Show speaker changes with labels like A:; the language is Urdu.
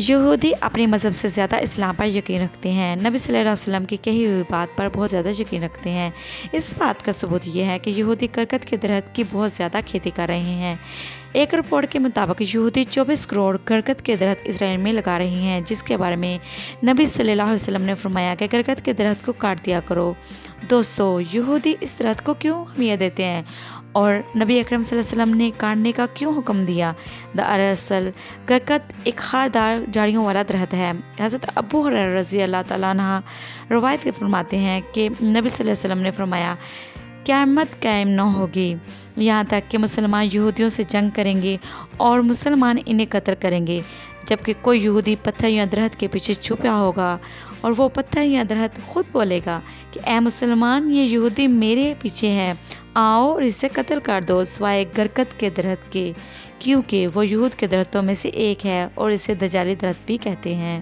A: یہودی اپنے مذہب سے زیادہ اسلام پر یقین رکھتے ہیں۔ نبی صلی اللہ علیہ وسلم کی کہی ہوئی بات پر بہت زیادہ یقین رکھتے ہیں۔ اس بات کا ثبوت یہ ہے کہ یہودی کرکٹ کے درخت کی بہت زیادہ کھیتی کر رہے ہیں۔ ایک رپورٹ کے مطابق یہودی 24 کروڑ کرکٹ کے درخت اسرائیل میں لگا رہے ہیں، جس کے بارے میں نبی صلی اللہ علیہ وسلم نے فرمایا کہ کرکٹ کے درخت کو کاٹ دیا کرو۔ دوستو، یہودی اس درخت کو کیوں اہمیت دیتے ہیں اور نبی اکرم صلی اللہ علیہ وسلم نے کاٹنے کا کیوں حکم دیا؟ دراصل کرکٹ ایک خاردار جاڑیوں والا درخت ہے۔ حضرت ابو ہریرہ رضی اللہ تعالیٰ عنہ روایت فرماتے ہیں کہ نبی صلی اللہ علیہ وسلم نے فرمایا، قیامت قائم نہ ہوگی یہاں تک کہ مسلمان یہودیوں سے جنگ کریں گے اور مسلمان انہیں قتل کریں گے، جبکہ کوئی یہودی پتھر یا درخت کے پیچھے چھپا ہوگا اور وہ پتھر یا درخت خود بولے گا کہ اے مسلمان، یہ یہودی میرے پیچھے ہے، آؤ اور اسے قتل کر دو سوائے کرکٹ کے درخت کے، کیونکہ وہ یہود کے درختوں میں سے ایک ہے اور اسے دجالی درخت بھی کہتے ہیں۔